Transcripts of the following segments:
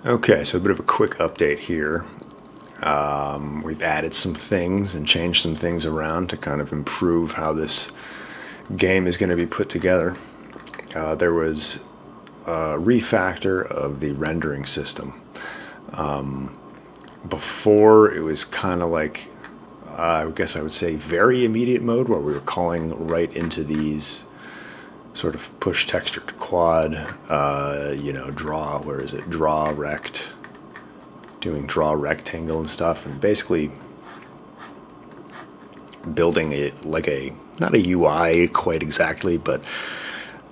Okay, so a bit of a quick update here. We've added some things and changed some things around to kind of improve how this game is going to be put together. There was a refactor of the rendering system. Before, it was kind of like, I guess I would say, very immediate mode, where we were calling right into these sort of push texture to quad, draw, where is it, draw rect, doing draw rectangle and stuff, and basically building it like not a UI quite exactly, but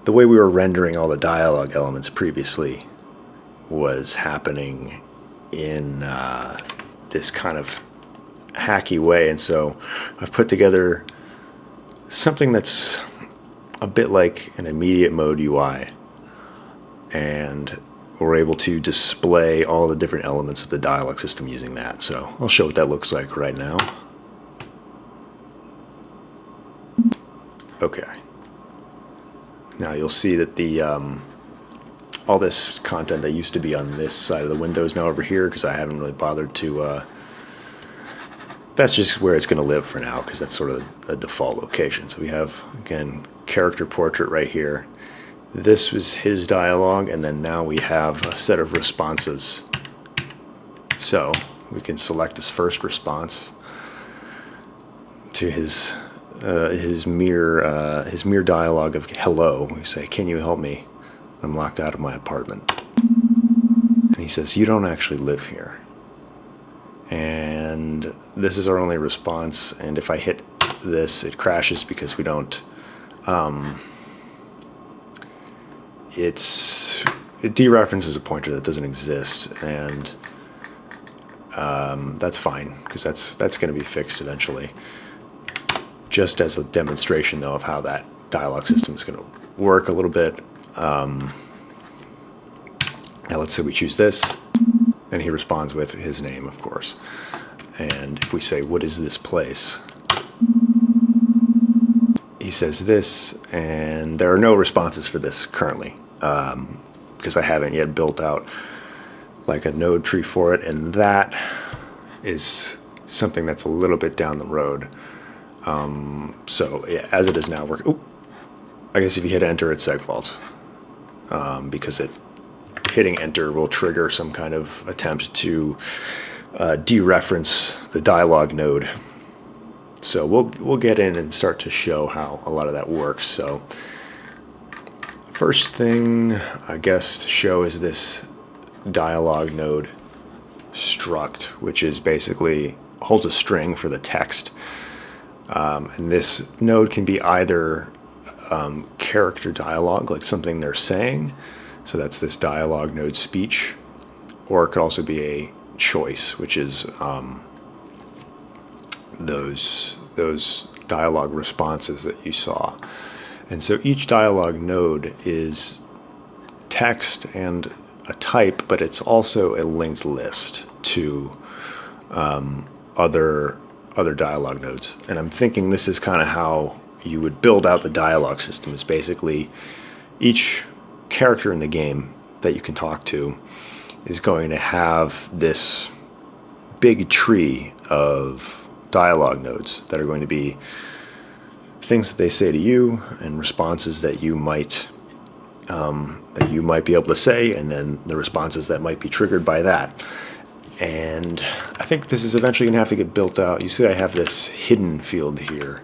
the way we were rendering all the dialogue elements previously was happening in this kind of hacky way. And so I've put together something that's a bit like an immediate mode UI, and we're able to display all the different elements of the dialogue system using that. So I'll show what that looks like right now. Okay. Now you'll see that the all this content that used to be on this side of the window is now over here, because I haven't really bothered to that's just where it's going to live for now, because that's sort of a default location. So we have, again, character portrait right here. This was his dialogue, and then now we have a set of responses. So we can select his first response to his mere dialogue of hello. We say, "Can you help me? I'm locked out of my apartment." And he says, "You don't actually live here." And this is our only response, and if I hit this, it crashes because we don't it dereferences a pointer that doesn't exist, and that's fine, because that's going to be fixed eventually. Just as a demonstration, though, of how that dialogue system is going to work a little bit. Now let's say we choose this, and he responds with his name, of course. And if we say, "What is this place?" he says this, and there are no responses for this currently, because I haven't yet built out like a node tree for it, and that is something that's a little bit down the road. So yeah, as it is now, I guess if you hit enter, it segfaults, because hitting enter will trigger some kind of attempt to dereference the dialogue node. So we'll get in and start to show how a lot of that works. So first thing, I guess, to show is this dialogue node struct, which is basically holds a string for the text. And this node can be either character dialogue, like something they're saying. So that's this dialogue node speech. Or it could also be a choice, which is those dialogue responses that you saw. And so each dialogue node is text and a type, but it's also a linked list to other dialogue nodes. And I'm thinking this is kind of how you would build out the dialogue system, is basically each character in the game that you can talk to is going to have this big tree of dialogue nodes that are going to be things that they say to you and responses that you might be able to say, and then the responses that might be triggered by that. And I think this is eventually going to have to get built out. You see I have this hidden field here.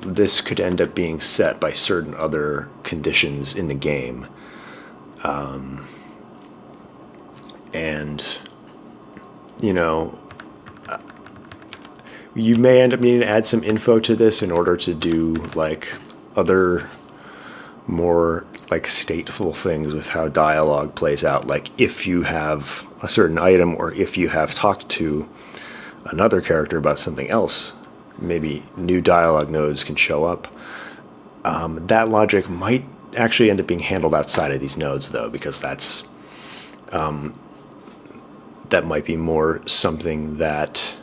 This could end up being set by certain other conditions in the game. And, you may end up needing to add some info to this in order to do like other more like stateful things with how dialogue plays out. Like if you have a certain item, or if you have talked to another character about something else, maybe new dialogue nodes can show up. That logic might actually end up being handled outside of these nodes, though, because that might be more something that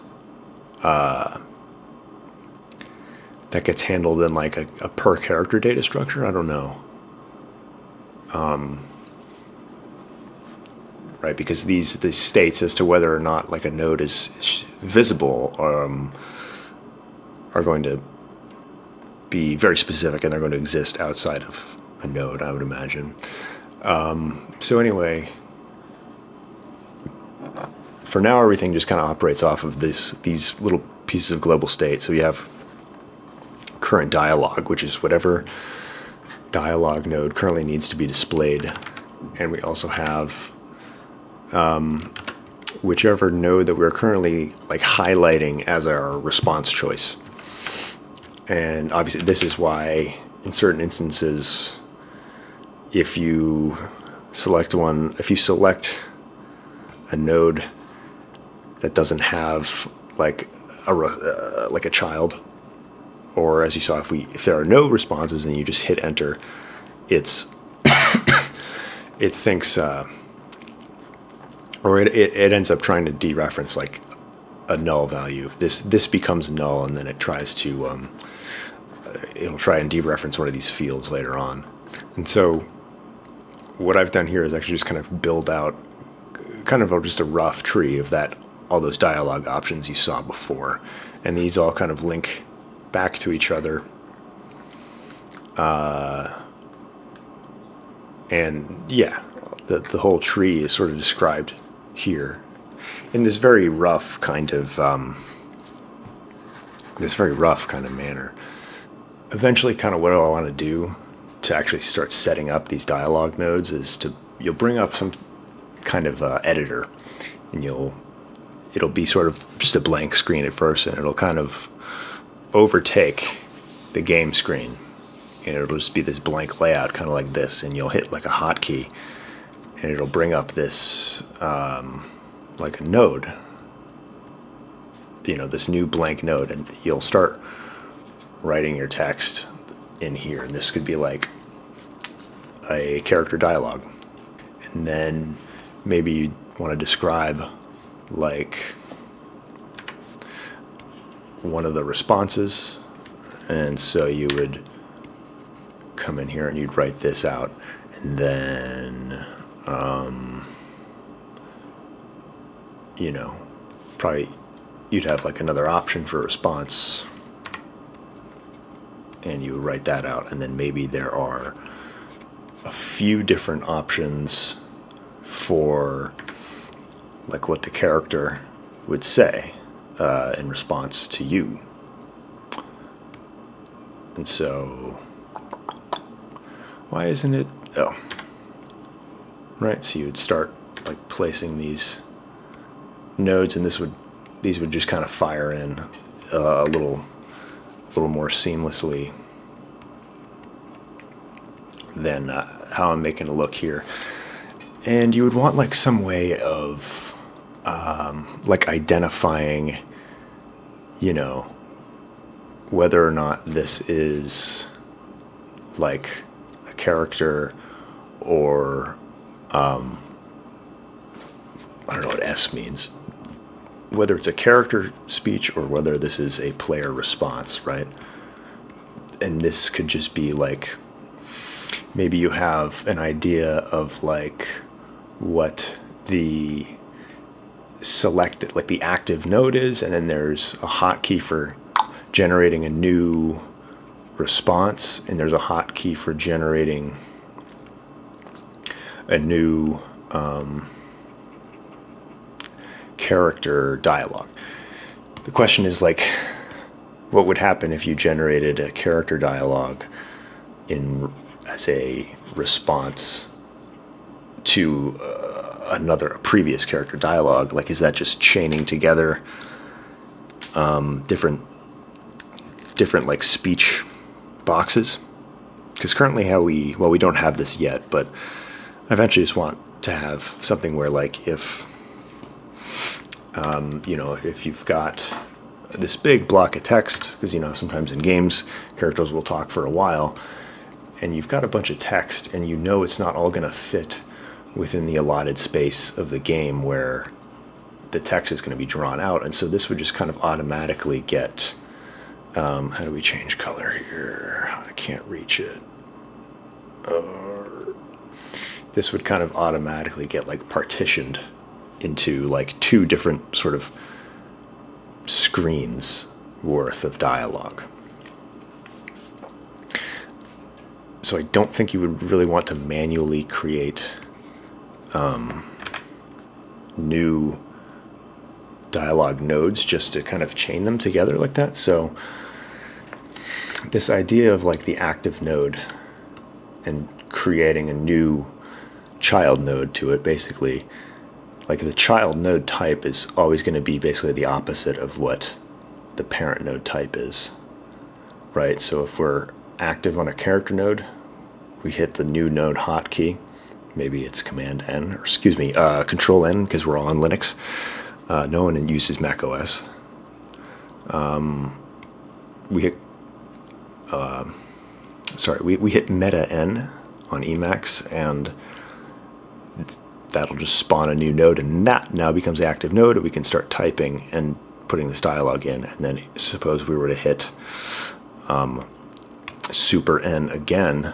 gets handled in like a per character data structure. I don't know. right? Because these states as to whether or not like a node is visible are going to be very specific, and they're going to exist outside of a node, I would imagine. So anyway, for now, everything just kind of operates off of these little pieces of global state. So you have current dialog, which is whatever dialog node currently needs to be displayed. And we also have whichever node that we're currently like highlighting as our response choice. And obviously this is why in certain instances, if you select a node that doesn't have like a child, or as you saw, if there are no responses and you just hit enter, it thinks or it ends up trying to dereference like a null value. This becomes null, and then it tries to it'll try and dereference one of these fields later on. And so what I've done here is actually just kind of build out kind of just a rough tree of all those dialog options you saw before, and these all kind of link back to each other. And yeah, the whole tree is sort of described here in this very rough kind of manner. Eventually, kind of what I want to do to actually start setting up these dialog nodes is you'll bring up some kind of editor, and it'll be sort of just a blank screen at first, and it'll kind of overtake the game screen, and it'll just be this blank layout, kind of like this, and you'll hit like a hotkey, and it'll bring up this like a node, this new blank node, and you'll start writing your text in here, and this could be like a character dialogue, and then maybe you want to describe like one of the responses, and so you would come in here and you'd write this out, and then probably you'd have like another option for response, and you would write that out, and then maybe there are a few different options for like what the character would say in response to you. And so why isn't it? Oh, right. So you would start like placing these nodes, and these would just kind of fire in a little more seamlessly than how I'm making it look here. And you would want like some way of like identifying, whether or not this is like a character or I don't know what S means. Whether it's a character speech or whether this is a player response, right? And this could just be like, maybe you have an idea of like what the selected, like the active node is, and then there's a hotkey for generating a new response, and there's a hotkey for generating a new character dialogue. The question is like, what would happen if you generated a character dialogue as a response to a previous character dialogue? Like, is that just chaining together different like speech boxes? Because currently we don't have this yet, but I eventually just want to have something where like if if you've got this big block of text, because sometimes in games characters will talk for a while, and you've got a bunch of text, and it's not all going to fit within the allotted space of the game where the text is going to be drawn out, and so this would just kind of automatically get how do we change color here? I can't reach it. this would kind of automatically get like partitioned into like two different sort of screens worth of dialogue. So I don't think you would really want to manually create new dialogue nodes just to kind of chain them together like that. So this idea of like the active node and creating a new child node to it, basically, like the child node type is always going to be basically the opposite of what the parent node type is, right? So if we're active on a character node, we hit the new node hotkey. Maybe it's Command N, or excuse me, Control N, because we're all on Linux. No one uses Mac OS. We hit, we hit Meta N on Emacs, and that'll just spawn a new node, and that now becomes the active node, and we can start typing and putting this dialogue in. And then suppose we were to hit Super N again,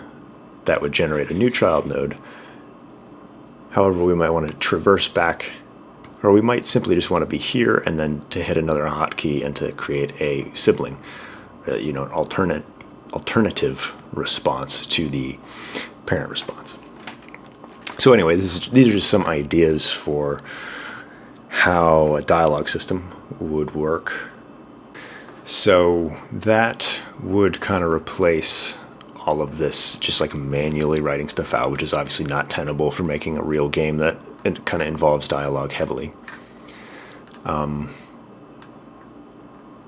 that would generate a new child node. However, we might want to traverse back, or we might simply just want to be here and then to hit another hotkey and to create a sibling, an alternative response to the parent response. So anyway, these are just some ideas for how a dialogue system would work. So that would kind of replace all of this just like manually writing stuff out, which is obviously not tenable for making a real game that it kind of involves dialogue heavily. Now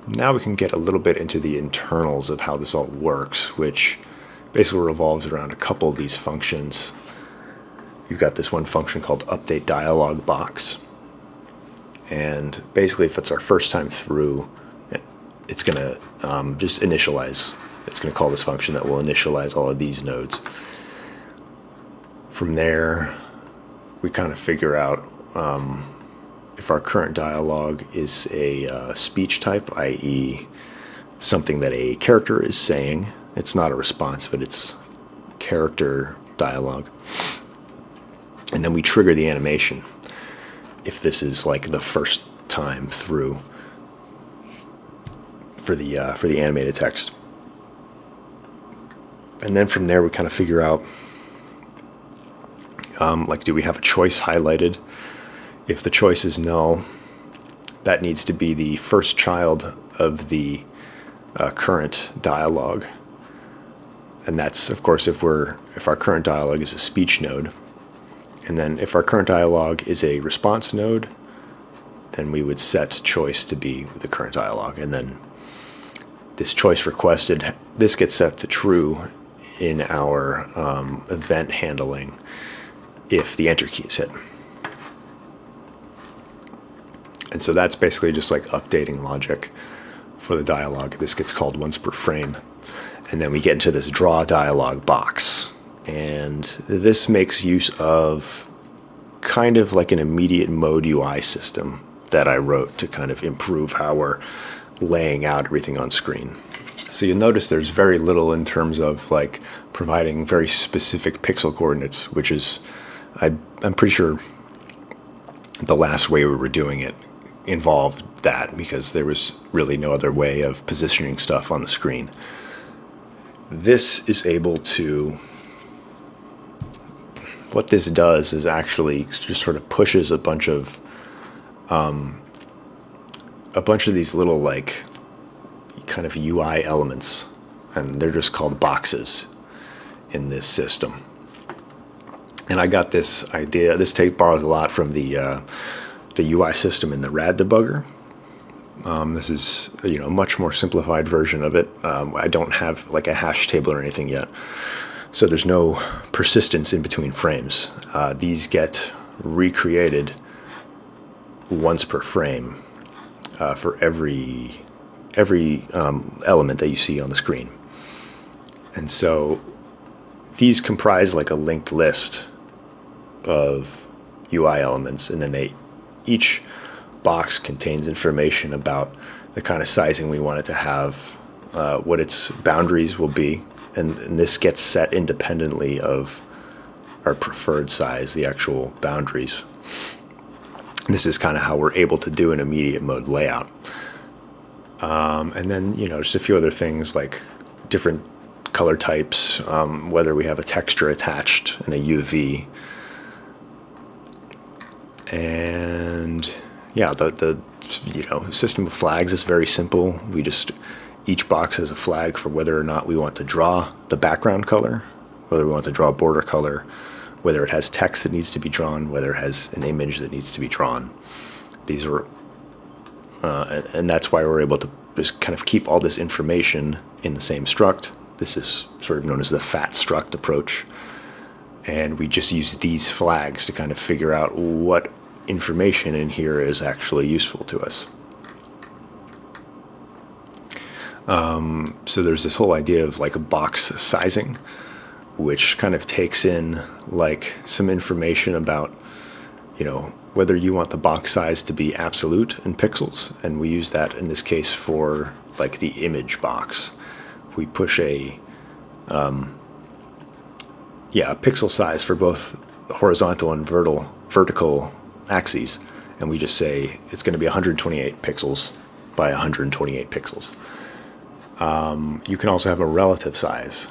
we can get a little bit into the internals of how this all works, which basically revolves around a couple of these functions. You've got this one function called update dialog box, and basically if it's our first time through, it's going to just initialize. It's going to call this function that will initialize all of these nodes. From there, we kind of figure out if our current dialogue is a speech type, i.e. something that a character is saying. It's not a response, but it's character dialogue. And then we trigger the animation if this is like the first time through for the animated text. And then from there we kind of figure out do we have a choice highlighted? If the choice is null, that needs to be the first child of the current dialogue. And that's, of course, if our current dialogue is a speech node. And then if our current dialogue is a response node, then we would set choice to be the current dialogue. And then this choice requested, this gets set to true in our event handling if the enter key is hit. And so that's basically just like updating logic for the dialogue. This gets called once per frame. And then we get into this draw dialog box. And this makes use of kind of like an immediate mode UI system that I wrote to kind of improve how we're laying out everything on screen. So you'll notice there's very little in terms of like providing very specific pixel coordinates, which is, I'm pretty sure the last way we were doing it involved that, because there was really no other way of positioning stuff on the screen. This is able to, what this does is actually just sort of pushes a bunch of these little like kind of UI elements, and they're just called boxes in this system. And I got this idea, this tape borrows a lot from the UI system in the RAD debugger. This is a much more simplified version of it. I don't have like a hash table or anything yet, so there's no persistence in between frames. These get recreated once per frame for every element that you see on the screen. And so these comprise like a linked list of UI elements, and then each box contains information about the kind of sizing we want it to have, what its boundaries will be, and this gets set independently of our preferred size, the actual boundaries. This is kind of how we're able to do an immediate mode layout. And then, just a few other things like different color types, whether we have a texture attached and a UV. And yeah, the system of flags is very simple. Each box has a flag for whether or not we want to draw the background color, whether we want to draw a border color, whether it has text that needs to be drawn, whether it has an image that needs to be drawn. These are, and that's why we're able to just kind of keep all this information in the same struct. This is sort of known as the fat struct approach. And we just use these flags to kind of figure out what information in here is actually useful to us. So there's this whole idea of like a box sizing, which kind of takes in like some information about, whether you want the box size to be absolute in pixels. And we use that in this case for like the image box. We push a pixel size for both horizontal and vertical axes, and we just say it's going to be 128 pixels by 128 pixels. You can also have a relative size.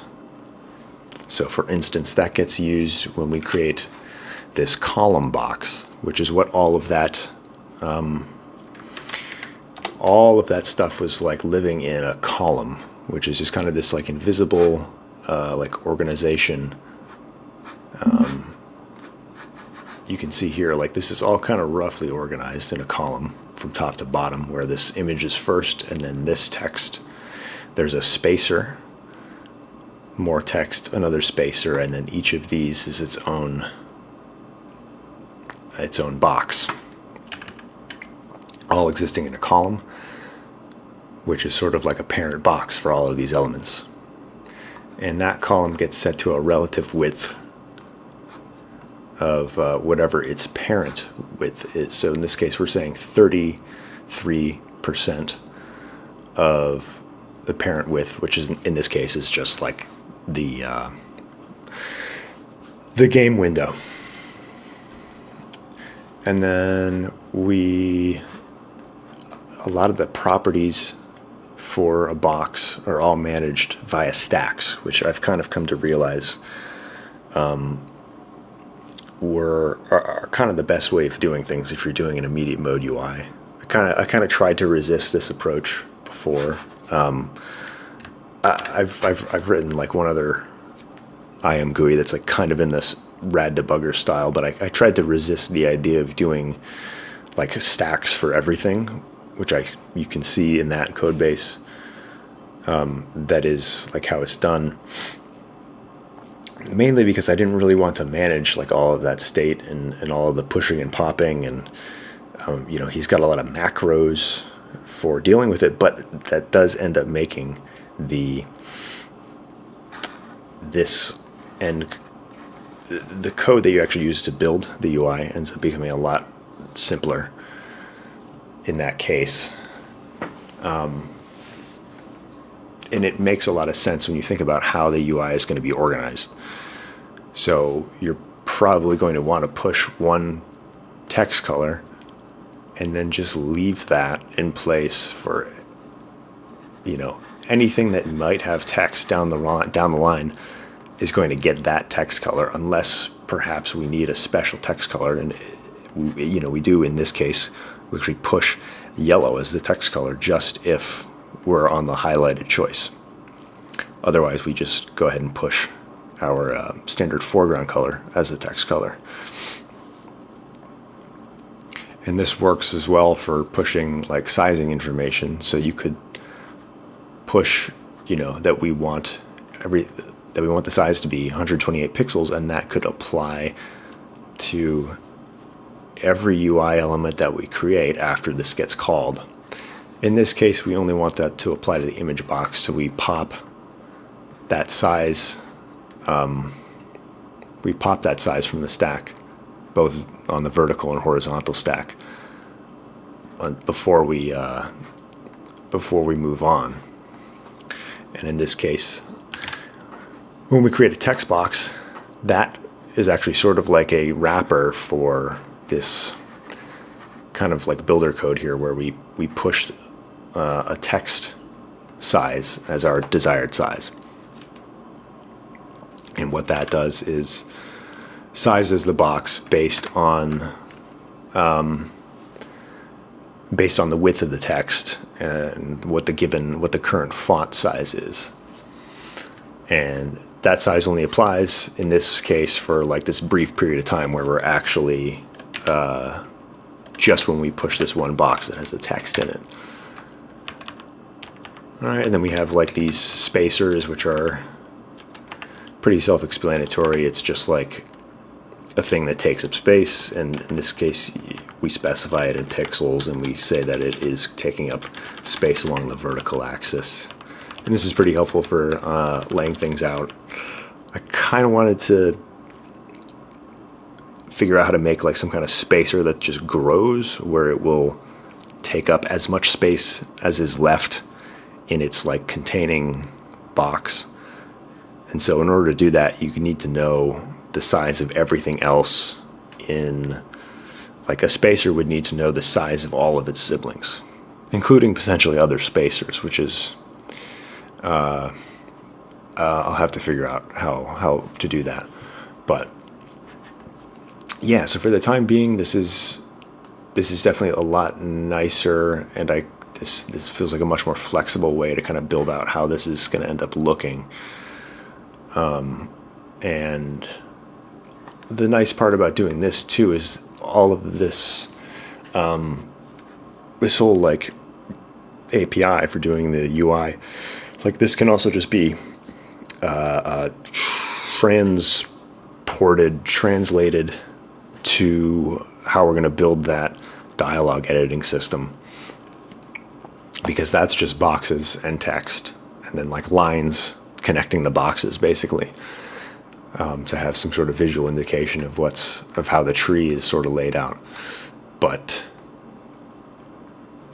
So for instance, that gets used when we create this column box, which is what all of that stuff was like living in a column, which is just kind of this like invisible like organization. You can see here, like this is all kind of roughly organized in a column from top to bottom, where this image is first and then this text. There's a spacer, more text, another spacer, and then each of these is its own box, all existing in a column, which is sort of like a parent box for all of these elements. And that column gets set to a relative width of whatever its parent width is. So in this case, we're saying 33% of the parent width, which is in this case is just like the game window. And then a lot of the properties for a box are all managed via stacks, which I've kind of come to realize are kind of the best way of doing things if you're doing an immediate mode UI. I kind of tried to resist this approach before. I've written like one other IM GUI that's like kind of in this rad debugger style, but I tried to resist the idea of doing like stacks for everything, which you can see in that code base. That is like how it's done. Mainly because I didn't really want to manage like all of that state and all of the pushing and popping, and he's got a lot of macros for dealing with it, but that does end up making the code that you actually use to build the UI ends up becoming a lot simpler in that case. And it makes a lot of sense when you think about how the UI is going to be organized. So you're probably going to want to push one text color and then just leave that in place for, anything that might have text down the line is going to get that text color, unless perhaps we need a special text color. And, we do in this case, we actually push yellow as the text color just if we're on the highlighted choice. Otherwise, we just go ahead and push our standard foreground color as the text color. And this works as well for pushing like sizing information. So you could push, that we want the size to be 128 pixels, and that could apply to every UI element that we create after this gets called. In this case, we only want that to apply to the image box, so we pop that size. We pop that size from the stack, both on the vertical and horizontal stack, before we move on. And in this case, when we create a text box, that is actually sort of like a wrapper for this kind of like builder code here, where we pushed a text size as our desired size. And what that does is sizes the box based on the width of the text and what the current font size is. And that size only applies in this case for like this brief period of time where we're actually just when we push this one box that has the text in it. All right, and then we have like these spacers, which are pretty self-explanatory. It's just like a thing that takes up space, and in this case we specify it in pixels, and we say that it is taking up space along the vertical axis. And this is pretty helpful for laying things out. I kind of wanted to figure out how to make like some kind of spacer that just grows, where it will take up as much space as is left in its like containing box. And so in order to do that, you need to know the size of everything else in, like a spacer would need to know the size of all of its siblings, including potentially other spacers, which is, I'll have to figure out how to do that. But yeah, so for the time being, this is definitely a lot nicer, and this feels like a much more flexible way to kind of build out how this is going to end up looking. And the nice part about doing this too is all of this, this whole like API for doing the UI, like this can also just be translated to how we're going to build that dialog editing system, because that's just boxes and text, and then like lines connecting the boxes basically, to have some sort of visual indication of how the tree is sort of laid out. But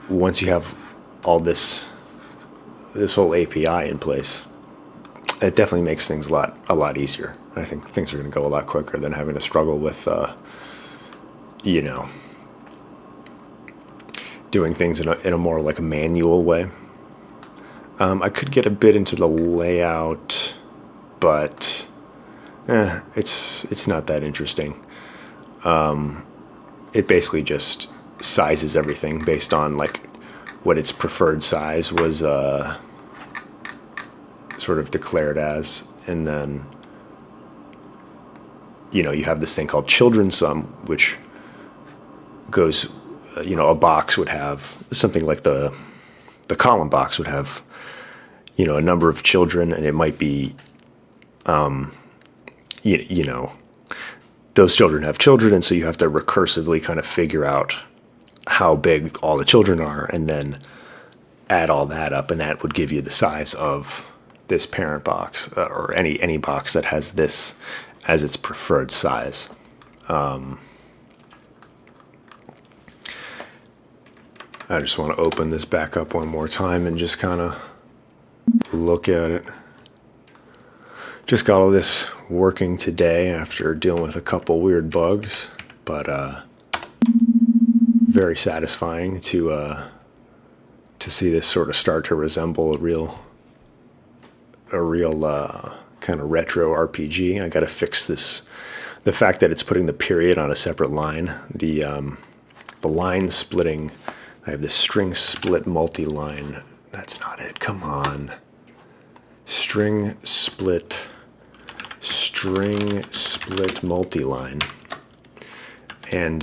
once you have all this whole API in place, it definitely makes things a lot easier. I think things are going to go a lot quicker than having to struggle with doing things in a more like a manual way. I could get a bit into the layout, but it's not that interesting. It basically just sizes everything based on like what its preferred size was sort of declared as, and then you have this thing called children's sum, which goes, a box would have something like the column box would have, a number of children, and it might be, those children have children, and so you have to recursively kind of figure out how big all the children are, and then add all that up, and that would give you the size of this parent box, or any box that has this as its preferred size. I just want to open this back up one more time and just kind of look at it. Just got all this working today after dealing with a couple weird bugs, but very satisfying to see this sort of start to resemble a real kind of retro RPG. I got to fix this. The fact that it's putting the period on a separate line, the line splitting. I have this string split multi-line. That's not it. Come on. String split multi-line. And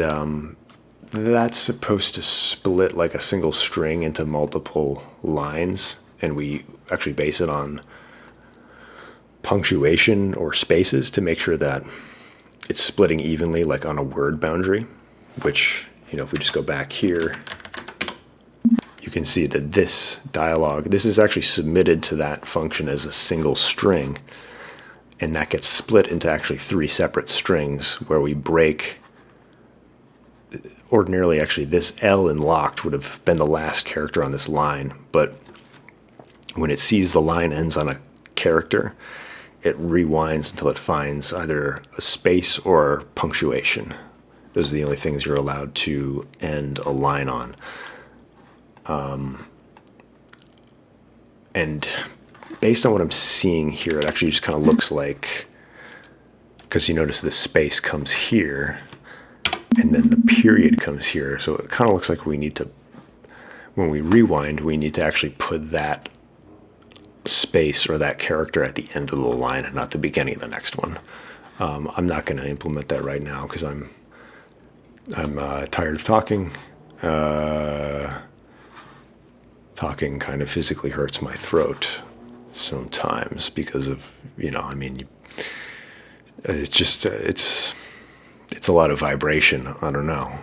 that's supposed to split like a single string into multiple lines. And we actually base it on punctuation or spaces to make sure that it's splitting evenly, like on a word boundary, which, if we just go back here, you can see that this dialog, this is actually submitted to that function as a single string, and that gets split into actually 3 separate strings where we break. Ordinarily, actually, this L in locked would have been the last character on this line, but when it sees the line ends on a character, it rewinds until it finds either a space or punctuation. Those are the only things you're allowed to end a line on. And based on what I'm seeing here, it actually just kind of looks like, because you notice the space comes here and then the period comes here. So it kind of looks like we need to, when we rewind, we need to actually put that space or that character at the end of the line and not the beginning of the next one. I'm not going to implement that right now because I'm tired of talking. Talking kind of physically hurts my throat sometimes because of, it's just, it's a lot of vibration. I don't know.